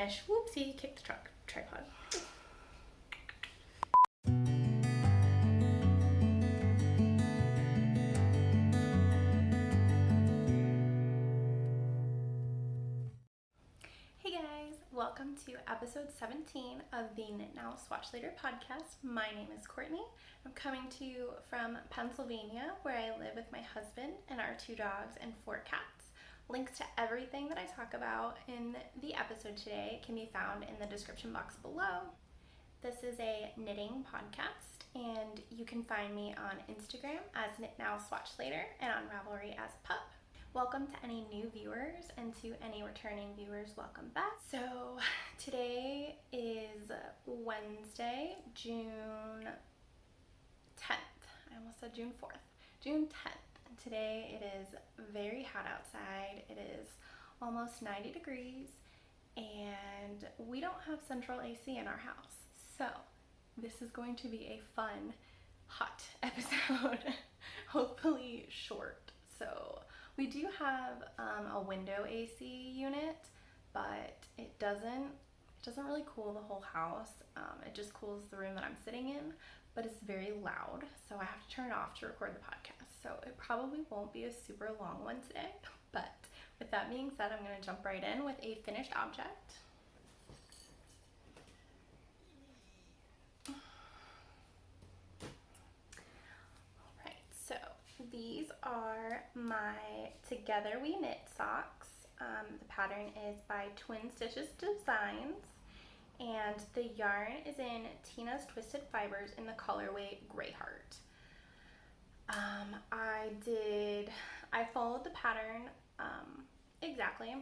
finish. Whoopsie, kicked the tripod. Hey guys, welcome to episode 17 of the Knit Now Swatch Later podcast. My name is Courtney. I'm coming to you from Pennsylvania, where I live with my husband and our 2 dogs and 4 cats. Links to everything that I talk about in the episode today can be found in the description box below. This is a knitting podcast, and you can find me on Instagram as Knit Now Swatch Later and on Ravelry as Pup. Welcome to any new viewers, and to any returning viewers, welcome back. So today is Wednesday, June 10th. I almost said June 4th. June 10th. And today it is very hot outside. It is almost 90 degrees, and we don't have central AC in our house. So this is going to be a fun, hot episode. Hopefully short. So we do have a window AC unit, but it doesn't really cool the whole house. It just cools the room that I'm sitting in, but it's very loud, so I have to turn it off to record the podcast. So it probably won't be a super long one today, but with that being said, I'm going to jump right in with a finished object. These are my Together We Knit socks. The pattern is by Twin Stitches Designs, and the yarn is in Tina's Twisted Fibers in the colorway Grey Heart. I followed the pattern exactly.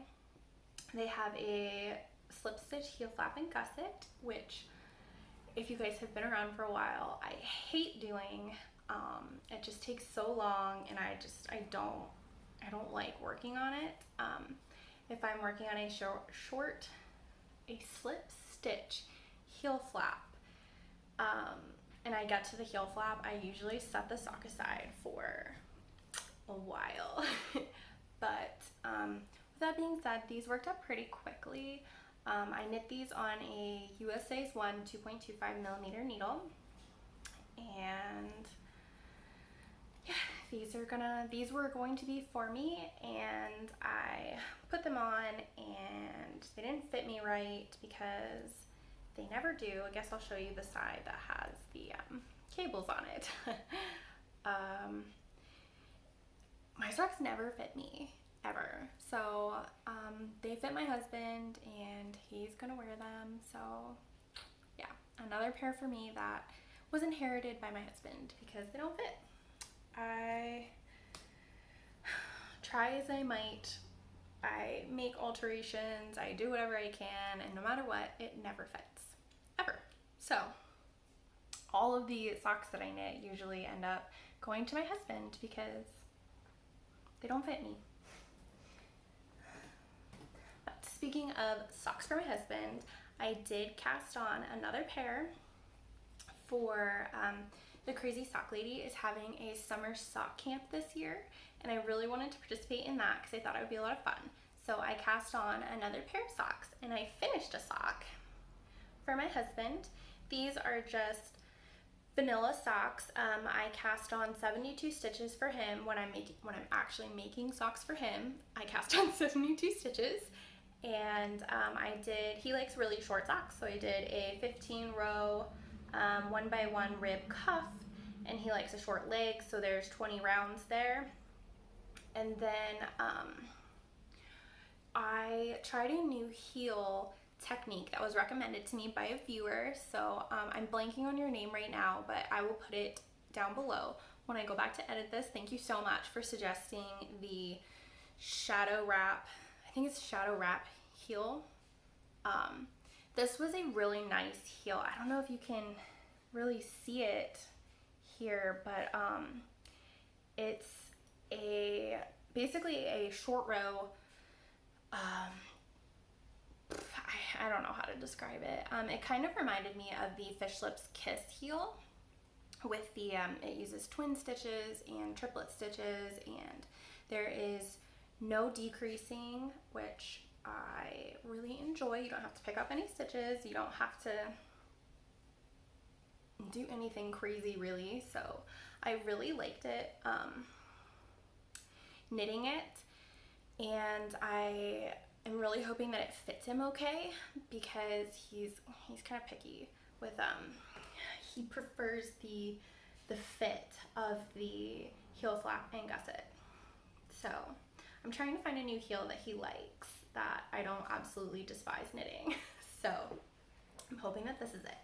They have a slip stitch, heel flap, and gusset, which, if you guys have been around for a while, I hate doing. It just takes so long, and I don't like working on it. If I'm working on a a slip stitch heel flap, and I get to the heel flap, I usually set the sock aside for a while. But with that being said, these worked up pretty quickly. I knit these on a USA's 1 2.25 millimeter needle, and yeah, these were going to be for me, and I put them on, and they didn't fit me right because they never do. I guess I'll show you the side that has the cables on it. My socks never fit me, ever. So they fit my husband, and he's gonna wear them. So yeah, another pair for me that was inherited by my husband because they don't fit. I try as I might, I make alterations, I do whatever I can, and no matter what, it never fits, ever. So all of the socks that I knit usually end up going to my husband because they don't fit me. But speaking of socks for my husband, I did cast on another pair for the Crazy Sock Lady is having a summer sock camp this year, and I really wanted to participate in that because I thought it would be a lot of fun. So I cast on another pair of socks, and I finished a sock for my husband. These are just vanilla socks. I cast on 72 stitches for him. When I'm actually making socks for him, I cast on 72 stitches, and he likes really short socks, so I did a 15 row 1x1 rib cuff, and he likes a short leg, so there's 20 rounds there. And then I tried a new heel technique that was recommended to me by a viewer, so I'm blanking on your name right now, but I will put it down below when I go back to edit this. Thank you so much for suggesting the shadow wrap, I think it's shadow wrap heel. This was a really nice heel. I don't know if you can really see it here, but it's basically a short row. I don't know how to describe it. It kind of reminded me of the Fish Lips Kiss heel with the, it uses twin stitches and triplet stitches, and there is no decreasing, which I really enjoy. You don't have to pick up any stitches. You don't have to do anything crazy really. So I really liked it, knitting it, and I am really hoping that it fits him okay, because he's kind of picky with he prefers the fit of the heel flap and gusset. So I'm trying to find a new heel that he likes, that I don't absolutely despise knitting. So I'm hoping that this is it.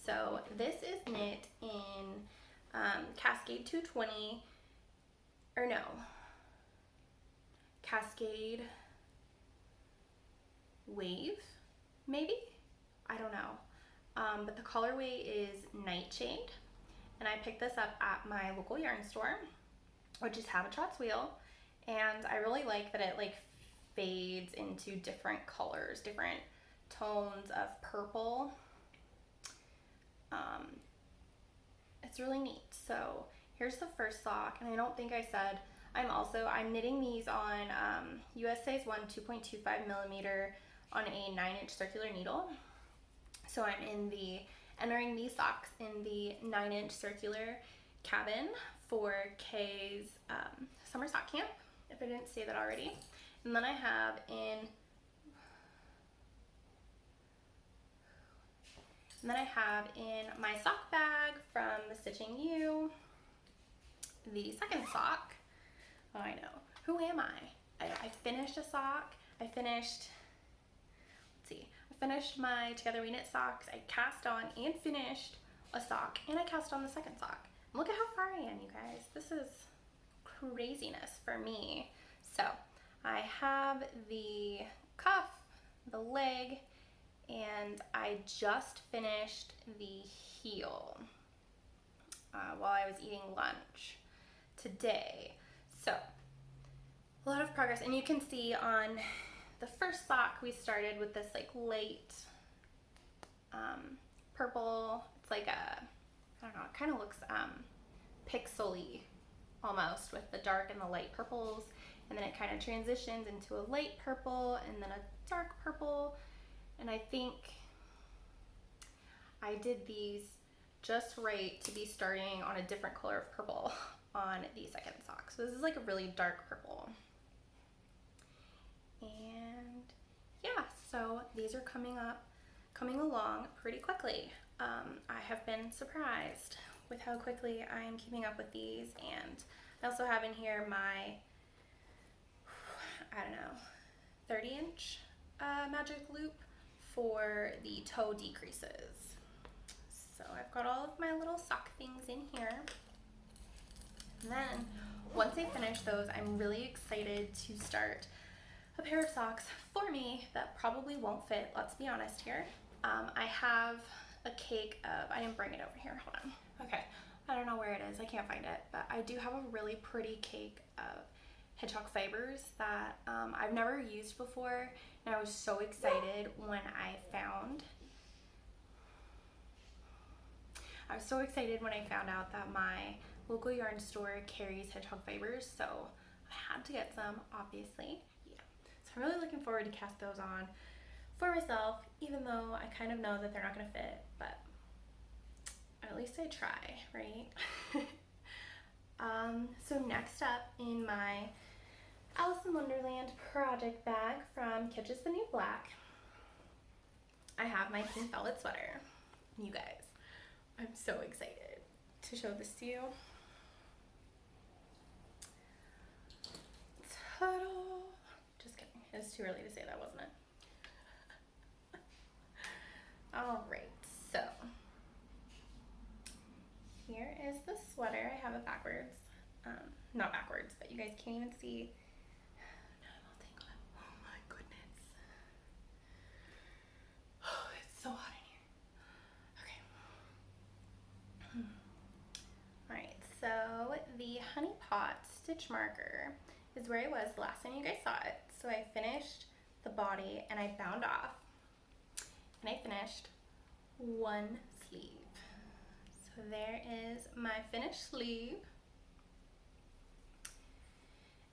So this is knit in Cascade 220, or no, Cascade Wave, maybe? I don't know. But the colorway is Nightshade, and I picked this up at my local yarn store, which is Habitat's Wheel, and I really like that it like fades into different colors, different tones of purple. It's really neat. So here's the first sock, and I don't think I said, I'm knitting these on US size 1 2.25 millimeter on a 9-inch circular needle. So I'm entering these socks in the 9-inch circular cabin for Kay's summer sock camp, if I didn't say that already. And then I have in my sock bag from the Stitching U, the second sock. Oh, I know. Who am I? I finished a sock. I finished my Together We Knit socks. I cast on and finished a sock, and I cast on the second sock. And look at how far I am, you guys. This is craziness for me. So I have the cuff, the leg, and I just finished the heel while I was eating lunch today. So a lot of progress, and you can see on the first sock we started with this like light purple. It's like I don't know, it kind of looks pixely almost, with the dark and the light purples, and then it kind of transitions into a light purple and then a dark purple. And I think I did these just right to be starting on a different color of purple on the second sock. So this is like a really dark purple. And yeah, so these are coming along pretty quickly. I have been surprised with how quickly I am keeping up with these. And I also have in here my, I don't know, 30-inch magic loop for the toe decreases. So I've got all of my little sock things in here. And then once I finish those, I'm really excited to start a pair of socks for me that probably won't fit, let's be honest here. I have a cake of, I didn't bring it over here, hold on. Okay, I don't know where it is, I can't find it, but I do have a really pretty cake of hedgehog fibers that I've never used before, and I was so excited when I found out that my local yarn store carries hedgehog fibers, so I had to get some, obviously. Yeah, so I'm really looking forward to cast those on for myself, even though I kind of know that they're not going to fit, but at least I try, right? So next up in my Alice in Wonderland project bag from Kitsch's The New Black, I have my pink velvet sweater. You guys, I'm so excited to show this to you. Ta-da! Just kidding. It's too early to say that, wasn't it? Alright, so here is the sweater. I have it backwards. Not backwards, but you guys can't even see. No, I won't tangle it. Oh my goodness. Oh, it's so hot in here. Okay. Alright, so the honey pot stitch marker is where I was the last time you guys saw it. So I finished the body and I bound off. And I finished one sleeve. So there is my finished sleeve.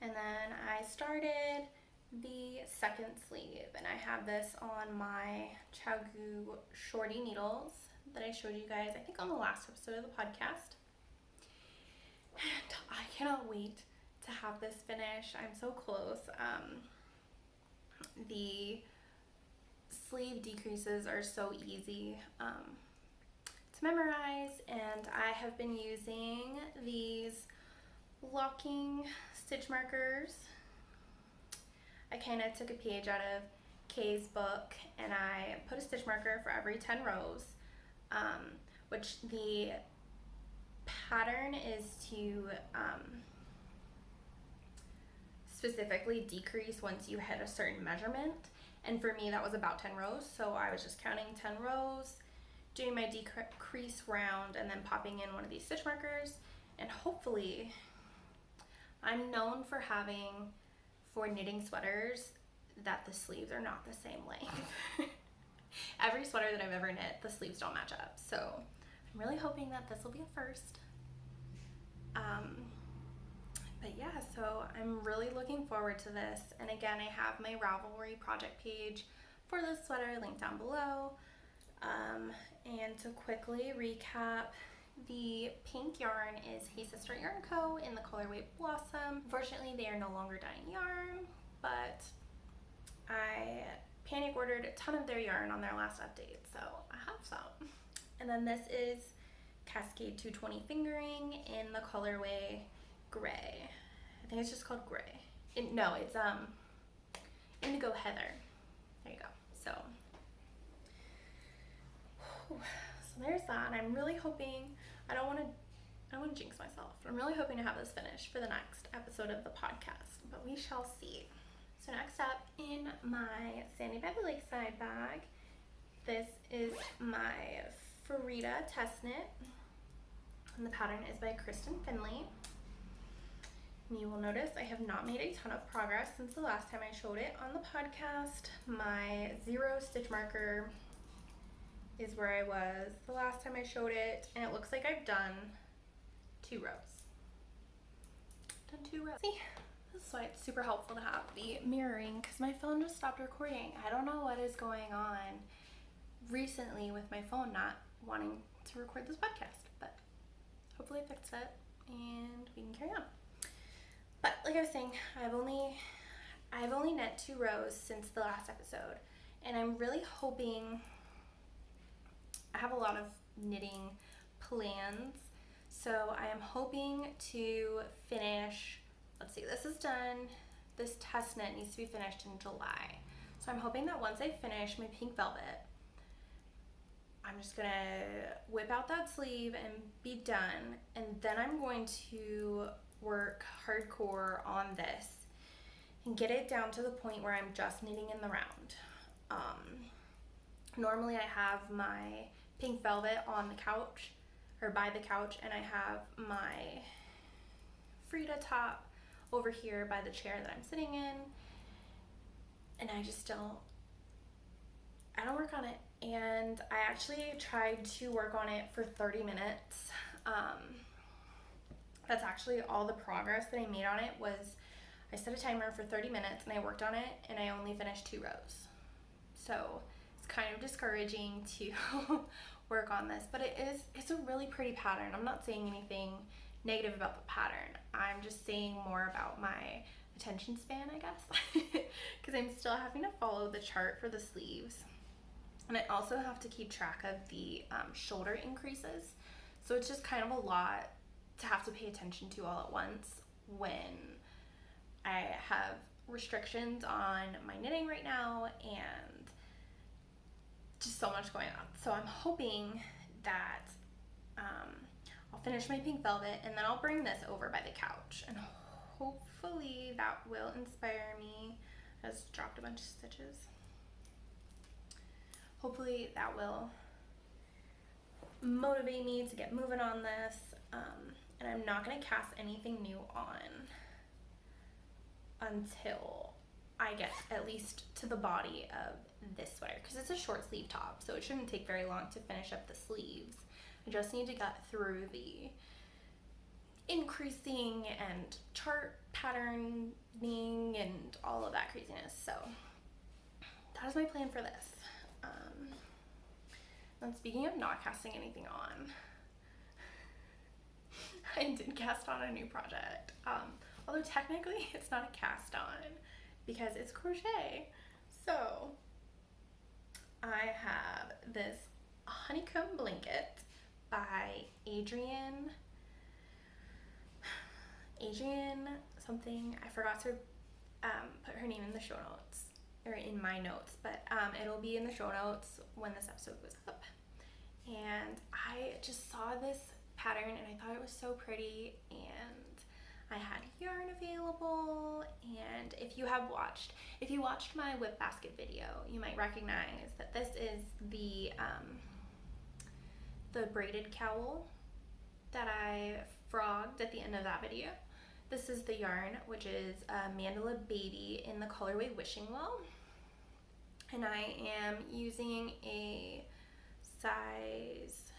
And then I started the second sleeve, and I have this on my Chagu shorty needles that I showed you guys, I think on the last episode of the podcast. And I cannot wait to have this finished. I'm so close. The sleeve decreases are so easy to memorize, and I have been using these locking stitch markers. I kind of took a page out of Kay's book, and I put a stitch marker for every 10 rows, which the pattern is to specifically decrease once you hit a certain measurement. And for me, that was about 10 rows. So I was just counting 10 rows, doing my decrease round, and then popping in one of these stitch markers. And hopefully, I'm known for knitting sweaters that the sleeves are not the same length. Every sweater that I've ever knit, the sleeves don't match up. So I'm really hoping that this will be a first. But yeah, so I'm really looking forward to this. And again, I have my Ravelry project page for this sweater linked down below. And to quickly recap, the pink yarn is Hey Sister Yarn Co. in the colorway Blossom. Unfortunately, they are no longer dyeing yarn, but I panic ordered a ton of their yarn on their last update, so I have some. And then this is Cascade 220 fingering in the colorway Gray. I think it's just called Gray. No, it's Indigo Heather. There you go. So there's that. And I'm really hoping, I don't want to jinx myself, but I'm really hoping to have this finished for the next episode of the podcast, but we shall see. So next up in my Sandy by the Lakeside bag, this is my Frida test knit, and the pattern is by Kristen Finley. And you will notice I have not made a ton of progress since the last time I showed it on the podcast. My 0 stitch marker is where I was the last time I showed it, and it looks like I've done 2 rows. See, this is why it's super helpful to have the mirroring, because my phone just stopped recording. I don't know what is going on recently with my phone not wanting to record this podcast, but hopefully I fixed it and we can carry on. But like I was saying, I've only knit 2 rows since the last episode, and I'm really hoping, I have a lot of knitting plans, so I am hoping to finish, let's see, this is done, this test knit needs to be finished in July. So I'm hoping that once I finish my pink velvet, I'm just gonna whip out that sleeve and be done, and then I'm going to work hardcore on this and get it down to the point where I'm just knitting in the round. Normally I have my pink velvet on the couch, or by the couch, and I have my Frida top over here by the chair that I'm sitting in, and I don't work on it. And I actually tried to work on it for 30 minutes. That's actually all the progress that I made on it. Was I set a timer for 30 minutes and I worked on it, and I only finished 2 rows. So it's kind of discouraging to work on this, but it's a really pretty pattern. I'm not saying anything negative about the pattern. I'm just saying more about my attention span, I guess, because I'm still having to follow the chart for the sleeves. And I also have to keep track of the shoulder increases. So it's just kind of a lot to have to pay attention to all at once when I have restrictions on my knitting right now and just so much going on. So I'm hoping that I'll finish my pink velvet, and then I'll bring this over by the couch, and hopefully that will inspire me. I just dropped a bunch of stitches. Hopefully that will motivate me to get moving on this, and I'm not going to cast anything new on until I get at least to the body of this sweater, because it's a short sleeve top, so it shouldn't take very long to finish up the sleeves. I just need to get through the increasing and chart patterning and all of that craziness. So that is my plan for this. And speaking of not casting anything on, I did cast on a new project. Although technically it's not a cast on because it's crochet. So I have this honeycomb blanket by Adrian something. I forgot to put her name in the show notes, or in my notes, but it'll be in the show notes when this episode goes up. And I just saw this pattern and I thought it was so pretty, and I had yarn available. And if you watched my whip basket video, you might recognize that this is the braided cowl that I frogged at the end of that video. This is the yarn, which is Mandala Baby in the colorway Wishing Well. And I am using a size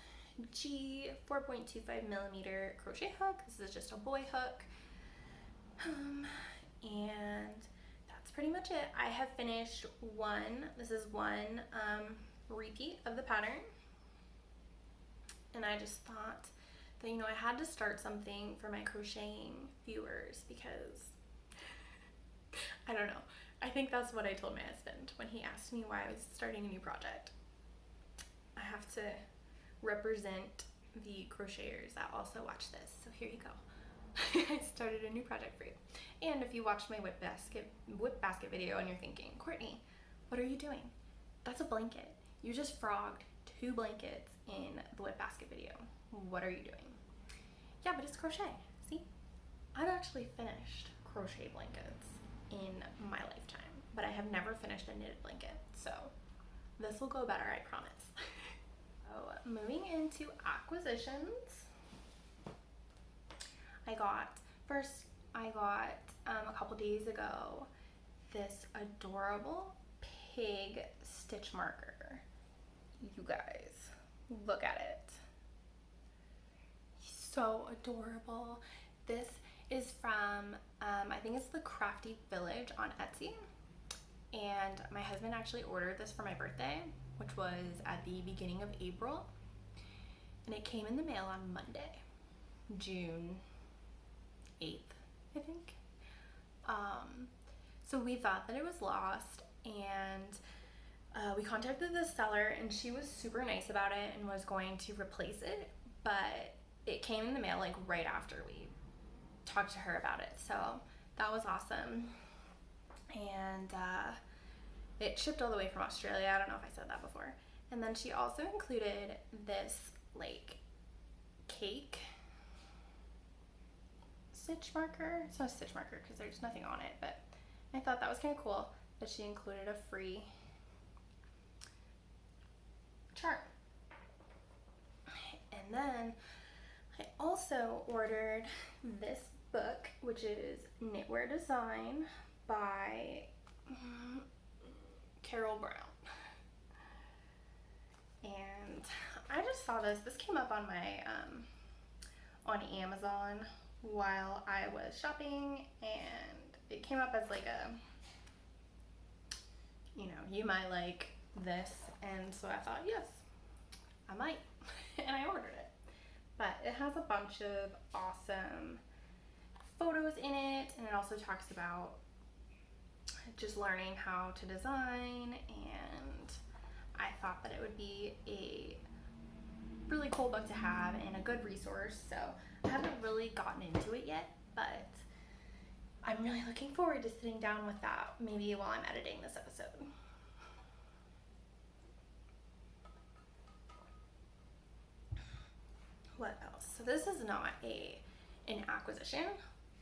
G 4.25 millimeter crochet hook. This is just a boy hook. And that's pretty much it. I have finished this is one repeat of the pattern. And I just thought that, I had to start something for my crocheting viewers because, I don't know. I think that's what I told my husband when he asked me why I was starting a new project. I have to represent the crocheters that also watch this. So here you go. I started a new project for you. And if you watched my whip basket video and you're thinking, Courtney, what are you doing? That's a blanket. You just frogged 2 blankets in the whip basket video. What are you doing? Yeah, but it's crochet. See? I've actually finished crochet blankets in my lifetime, but I have never finished a knitted blanket. So this will go better, I promise. So moving into acquisitions. I got a couple days ago this adorable pig stitch marker. You guys, look at it. So adorable. This is from, I think it's the Crafty Village on Etsy. And my husband actually ordered this for my birthday, which was at the beginning of April. And it came in the mail on Monday, June 8th, I think. So we thought that it was lost, and we contacted the seller, and she was super nice about it and was going to replace it, but it came in the mail like right after we talked to her about it. So that was awesome. And it shipped all the way from Australia. I don't know if I said that before. And then she also included this like cake stitch marker. It's not a stitch marker because there's nothing on it, but I thought that was kind of cool that she included a free chart. And then I also ordered this book, which is Knitwear Design by Carol Brown. And I just saw this. This came up on my on Amazon while I was shopping, and it came up as like a, you might like this, and so I thought, yes, I might, and I ordered it. But it has a bunch of awesome photos in it, and it also talks about just learning how to design, and I thought that it would be a really cool book to have and a good resource. So I haven't really gotten into it yet, but I'm really looking forward to sitting down with that maybe while I'm editing this episode. What else? So this is not an acquisition,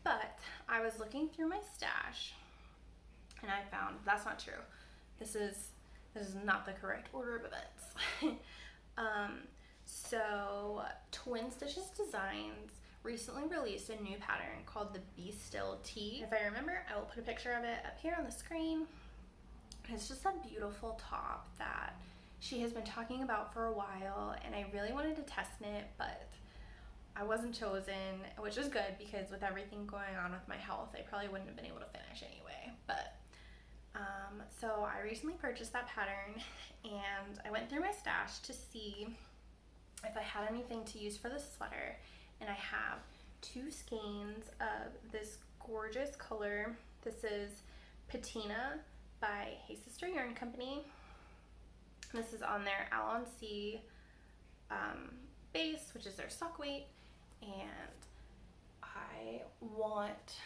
but I was looking through my stash and I found that's not true. This is not the correct order of events. So Twin Stitches Designs recently released a new pattern called the Be Still Tee. If I remember, I will put a picture of it up here on the screen. It's just a beautiful top that she has been talking about for a while, and I really wanted to test knit, but I wasn't chosen, which is good because with everything going on with my health, I probably wouldn't have been able to finish anyway. But so I recently purchased that pattern, and I went through my stash to see if I had anything to use for the sweater, and I have 2 skeins of this gorgeous color. This is Patina by Hey Sister Yarn Company. This is on their Alon C base, which is their sock weight, and I want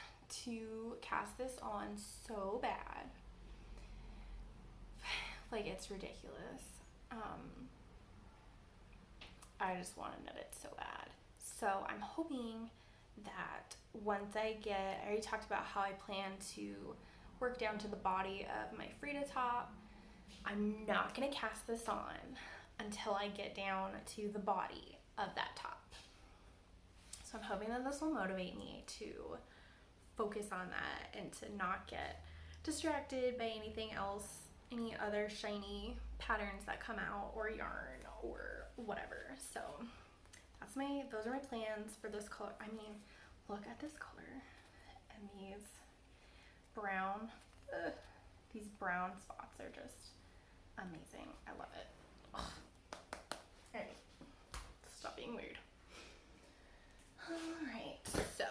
to cast this on so bad. Like, it's ridiculous. I just want to knit it so bad. So I'm hoping that once I already talked about how I plan to work down to the body of my Frida top. I'm not going to cast this on until I get down to the body of that top. So I'm hoping that this will motivate me to focus on that and to not get distracted by anything else, any other shiny patterns that come out or yarn or whatever. So those are my plans for this color. I mean, look at this color and these brown spots are just amazing. I love it. Alright, stop being weird. Alright, so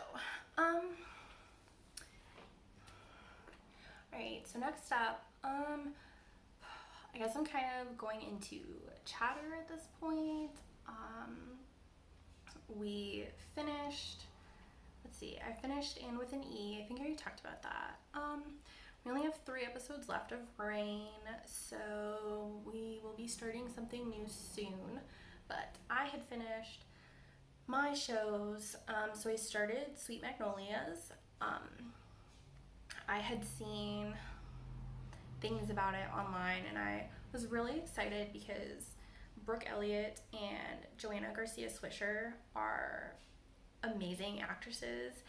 alright, so next up, I guess I'm kind of going into chatter at this point. We finished, I finished In With an E. I think I already talked about that. We only have 3 episodes left of Rain, so we will be starting something new soon. But I had finished my shows, so I started Sweet Magnolias. I had seen things about it online, and I was really excited because Brooke Elliott and Joanna Garcia Swisher are amazing actresses,